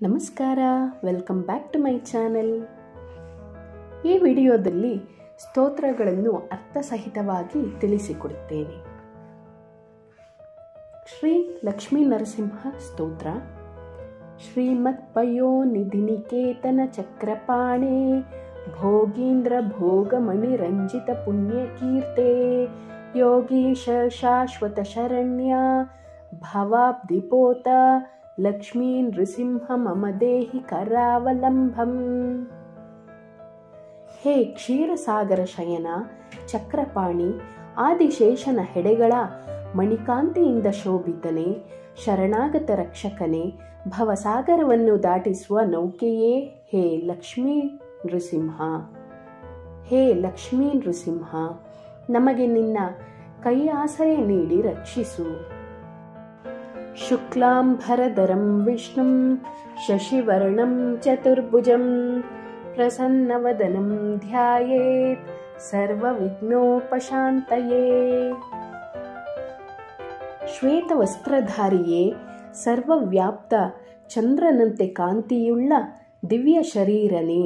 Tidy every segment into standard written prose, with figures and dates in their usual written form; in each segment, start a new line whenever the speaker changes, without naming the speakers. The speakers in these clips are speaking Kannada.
ನಮಸ್ಕಾರ, welcome back to my channel. ಈ ವಿಡಿಯೋದಲ್ಲಿ ಸ್ತೋತ್ರಗಳನ್ನು ಅರ್ಥಸಹಿತವಾಗಿ ತಿಳಿಸಿಕೊಡುತ್ತೇನೆ. ಶ್ರೀ ಲಕ್ಷ್ಮೀ ನರಸಿಂಹ ಸ್ತೋತ್ರ. ಶ್ರೀಮತ್ ಪಯೋನಿಧಿನಿಕೇತನ ಚಕ್ರಪಾಣೆ ಭೋಗೀಂದ್ರ ಭೋಗಮಣಿ ರಂಜಿತ ಪುಣ್ಯಕೀರ್ತೆ ಯೋಗೀಶ ಶಾಶ್ವತ ಶರಣ್ಯ ಭವಾಬ್ಧಿಪೋತ ಲಕ್ಷ್ಮೀ ನೃಸಿಂಹ ಮಮ ದೇಹಿ ಕರಾವಲಂಬಂ. ಹೇ ಕ್ಷೀರಸಾಗರ ಶಯನ, ಚಕ್ರಪಾಣಿ, ಆದಿಶೇಷನ ಹೆಡೆಗಳ ಮಣಿಕಾಂತಿಯಿಂದ ಶೋಭಿತನೆ, ಶರಣಾಗತ ರಕ್ಷಕನೇ, ಭವಸಾಗರವನ್ನು ದಾಟಿಸುವ ನೌಕೆಯೇ ಹೇ ಲಕ್ಷ್ಮೀ ನೃಸಿಂಹ. ಹೇ ಲಕ್ಷ್ಮೀ ನೃಸಿಂಹ, ನಮಗೆ ನಿನ್ನ ಕೈ ಆಸರೆ ನೀಡಿ ರಕ್ಷಿಸು. ಶುಕ್ಲಾಂಬರಧರಂ ವಿಷ್ಣುಂ ಶಶಿವರ್ಣಂ ಚತುರ್ಭುಜಂ ಪ್ರಸನ್ನವದನಂ ಧ್ಯಾಯೇತ್ ಸರ್ವವಿಘ್ನೋಪಶಾಂತಯೇ. ಶ್ವೇತವಸ್ತ್ರಧಾರಿಯೇ, ಸರ್ವವ್ಯಾಪ್ತ ಚಂದ್ರನಂತೆ ಕಾಂತಿಯುಳ್ಳ ದಿವ್ಯ ಶರೀರನೇ,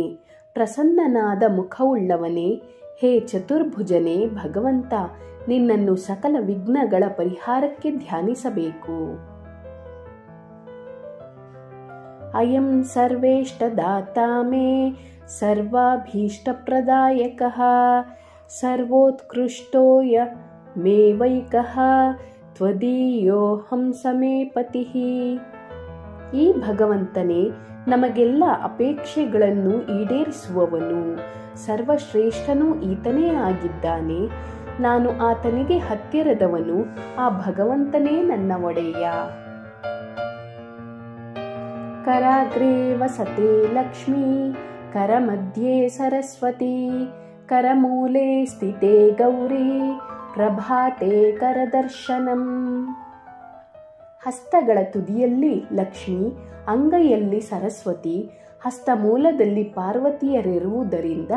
ಪ್ರಸನ್ನನಾದ ಮುಖವುಳ್ಳವನೇ, ಹೇ ಚತುರ್ಭುಜನೇ ಭಗವಂತ, ನಿನ್ನನ್ನು ಸಕಲ ವಿಘ್ನಗಳ ಪರಿಹಾರಕ್ಕೆ ಧ್ಯಾನಿಸಬೇಕು. ಅಯಂ ಸರ್ವೇಷ್ಟದಾತಾ ಮೇ ಸರ್ವಾಭೀಷ್ಟಪ್ರದಾಯಕಃ ಸರ್ವೋತ್ಕೃಷ್ಟೋಯ ಮೇವೈಕಃ ತ್ವದೀಯೋಹಂ ಸಮೇ ಪತಿಃ. ಈ ಭಗವಂತನೇ ನಮಗೆಲ್ಲ ಅಪೇಕ್ಷೆಗಳನ್ನು ಈಡೇರಿಸುವವನು, ಸರ್ವಶ್ರೇಷ್ಠನೂ ಈತನೇ ಆಗಿದ್ದಾನೆ. ನಾನು ಆತನಿಗೆ ಹತ್ತಿರದವನು, ಆ ಭಗವಂತನೇ ನನ್ನ ಒಡೆಯ. ಕರಾಗ್ರೇ ವಸತೆ ಲಕ್ಷ್ಮೀ ಕರಮಧ್ಯೆ ಸರಸ್ವತಿ ಕರಮೂಲೆ ಸ್ಥಿತೆ ಗೌರಿ ಪ್ರಭಾತೆ ಕರದರ್ಶನಂ. ಹಸ್ತಗಳ ತುದಿಯಲ್ಲಿ ಲಕ್ಷ್ಮಿ, ಅಂಗೈಯಲ್ಲಿ ಸರಸ್ವತಿ, ಹಸ್ತಮೂಲದಲ್ಲಿ ಪಾರ್ವತಿಯರಿರುವುದರಿಂದ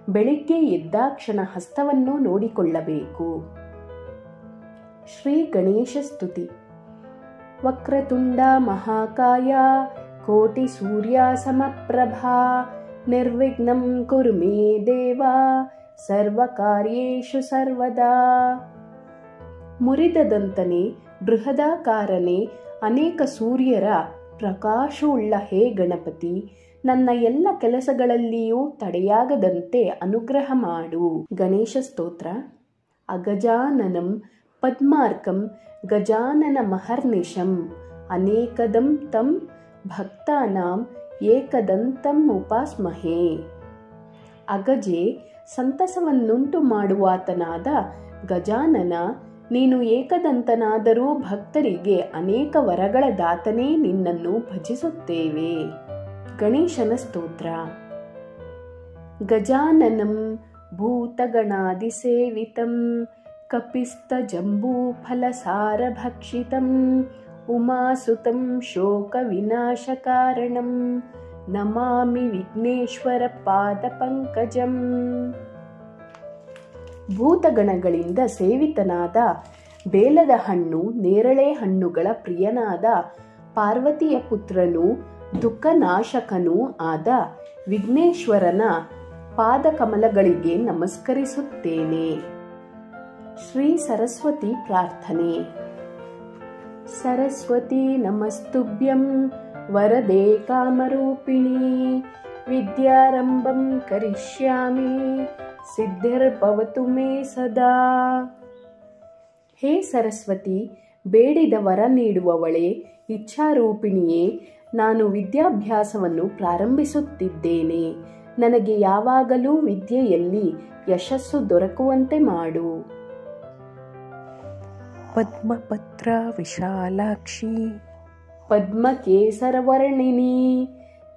ಬೆಳಿಗ್ಗೆ ಎದ್ದಾಕ್ಷಣ ಹಸ್ತವನ್ನು ನೋಡಿಕೊಳ್ಳಬೇಕು. ಶ್ರೀ ಗಣೇಶ ಸ್ತುತಿ. ವಕ್ರತುಂಡ ಮಹಾಕಾಯ ಕೋಟಿ ಸೂರ್ಯ ಸಮಪ್ರಭಾ ನಿರ್ವಿಘ್ನಂ ಕುರು ಮೇ ದೇವ ಸರ್ವಕಾರ್ಯೇಷು ಸರ್ವದಾ. ಮುರಿದದಂತನೇ, ಬೃಹದಾಕಾರನೇ, ಅನೇಕ ಸೂರ್ಯರ ಪ್ರಕಾಶವುಳ್ಳ ಹೇ ಗಣಪತಿ, ನನ್ನ ಎಲ್ಲ ಕೆಲಸಗಳಲ್ಲಿಯೂ ತಡೆಯಾಗದಂತೆ ಅನುಗ್ರಹ ಮಾಡು. ಗಣೇಶ ಸ್ತೋತ್ರ. ಅಗಜಾನನಂ ಪದ್ಮಾರ್ಕಂ ಗಜಾನನ ಮಹರ್ನಿಶಂ ಅನೇಕದಂ ತಂ ಭಕ್ತಾನಾಂ ಏಕದಂತಂ ಉಪಾಸ್ಮಹೇ. ಅಗಜೆ, ಸಂತಸವನ್ನುಂಟು ಮಾಡುವಾತನಾದ ಗಜಾನನ, ನೀನು ಏಕದಂತನಾದರೂ ಭಕ್ತರಿಗೆ ಅನೇಕ ವರಗಳ ದಾತನೇ, ನಿನ್ನನ್ನು ಭಜಿಸುತ್ತೇವೆ. ಗಣೇಶನ ಸ್ತೋತ್ರ. ಗಜಾನನಂ ಭೂತಗಣಾದಿಸೇವಿತಂ ಕಪಿಸ್ತ ಜಂಬೂಫಲಸಾರ ಭಕ್ಷಿತಂ ಉಮಾಸುತಂ ಶೋಕ ವಿನಾಶಕಾರಣಂ ನಮಾಮಿ ವಿಘ್ನೇಶ್ವರ ಪಾದ ಪಂಕಜಂ. ಭೂತಗಣಗಳಿಂದ ಸೇವಿತನಾದ ಬೇಲದ ಹಣ್ಣು, ನೇರಳೆ ಹಣ್ಣುಗಳ ಪ್ರಿಯನಾದ ಪಾರ್ವತಿಯ ಪುತ್ರನೂ ದುಃಖನಾಶಕನೂ ಆದ ವಿಘ್ನೇಶ್ವರನ ಪಾದಕಮಲಗಳಿಗೆ ನಮಸ್ಕರಿಸುತ್ತೇನೆ. ಶ್ರೀ ಸರಸ್ವತಿ ಪ್ರಾರ್ಥನೆ. ಸರಸ್ವತಿ ನಮಸ್ತುಭ್ಯಂ ವರದೆ ಕಾಮರೂಪಿಣಿ ವಿದ್ಯಾರಂಭಂ ಕರಿಷ್ಯಾಮಿ ಸಿದ್ಧಿರ್ಭವತು ಮೇ ಸದಾ. ಹೇ ಸರಸ್ವತಿ, ಬೇಡಿದ ವರ ನೀಡುವವಳೇ, ಇಚ್ಛಾರೂಪಿಣಿಯೇ, ನಾನು ವಿದ್ಯಾಭ್ಯಾಸವನ್ನು ಪ್ರಾರಂಭಿಸುತ್ತಿದ್ದೇನೆ. ನನಗೆ ಯಾವಾಗಲೂ ವಿದ್ಯೆಯಲ್ಲಿ ಯಶಸ್ಸು ದೊರಕುವಂತೆ ಮಾಡು. ಪದ್ಮಪತ್ರ ವಿಶಾಲಾಕ್ಷಿ ಪದ್ಮಕೇಸರವರ್ಣಿನಿ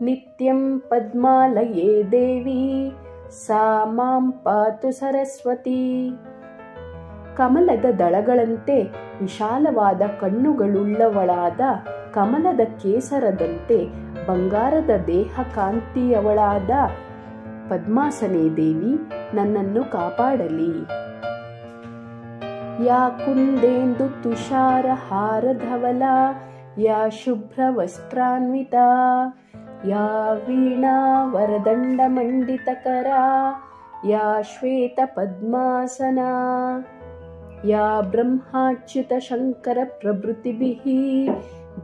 ನಿತ್ಯಂ ಪದ್ಮಾಲಯೇ ದೇವಿ ಸಾ ಮಾಂ ಪಾತು ಸರಸ್ವತಿ. ಕಮಲದ ದಳಗಳಂತೆ ವಿಶಾಲವಾದ ಕಣ್ಣುಗಳುಳ್ಳವಳಾದ, ಕಮಲದ ಕೇಸರದಂತೆ ಬಂಗಾರದ ದೇಹ ಕಾಂತಿಯವಳಾದ ಪದ್ಮಾಸನೆ ದೇವಿ ನನ್ನನ್ನು ಕಾಪಾಡಲಿ. ಯಾ ಕುಂದೇಂದು ತುಷಾರ ಹಾರಧವಲ ಯಾ ಶುಭ್ರವಸ್ತ್ರಾನ್ವಿತಾ ಯಾ ವೀಣಾ ವರದಂಡಮಂಡಿತಕರಾ ಯಾ ಶ್ವೇತಪದ್ಮಾಸನಾ ಯಾ ಬ್ರಹ್ಮಾಚ್ಯುತಶಂಕರಪ್ರಭೃತಿಭಿಃ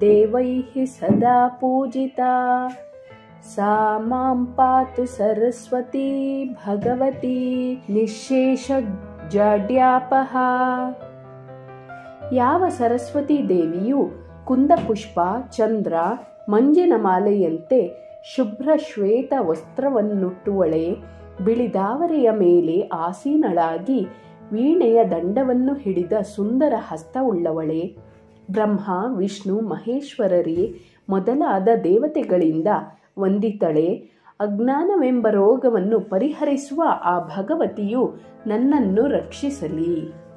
ದೇವೈಃ ಸದಾ ಪೂಜಿತಾ ಸಾ ಮಾಂ ಪಾತು ಸರಸ್ವತೀ ಭಗವತಿ ನಿಶ್ಶೇಷಜಾಡ್ಯಾಪಃ. ಯಾವ ಸರಸ್ವತೀ ದೇವಿಯು ಕುಂದಪುಷ್ಪ, ಚಂದ್ರ, ಮಂಜಿನ ಮಾಲೆಯಂತೆ ಶುಭ್ರ ಶ್ವೇತ ವಸ್ತ್ರವನ್ನುಟ್ಟುವಳೆ, ಬಿಳಿದಾವರೆಯ ಮೇಲೆ ಆಸೀನಳಾಗಿ ವೀಣೆಯ ದಂಡವನ್ನು ಹಿಡಿದ ಸುಂದರ ಹಸ್ತವುಳ್ಳವಳೆ, ಬ್ರಹ್ಮ, ವಿಷ್ಣು, ಮಹೇಶ್ವರರೇ ಮೊದಲಾದ ದೇವತೆಗಳಿಂದ ವಂದಿತಳೆ, ಅಜ್ಞಾನವೆಂಬ ರೋಗವನ್ನು ಪರಿಹರಿಸುವ ಆ ಭಗವತಿಯು ನನ್ನನ್ನು ರಕ್ಷಿಸಲಿ.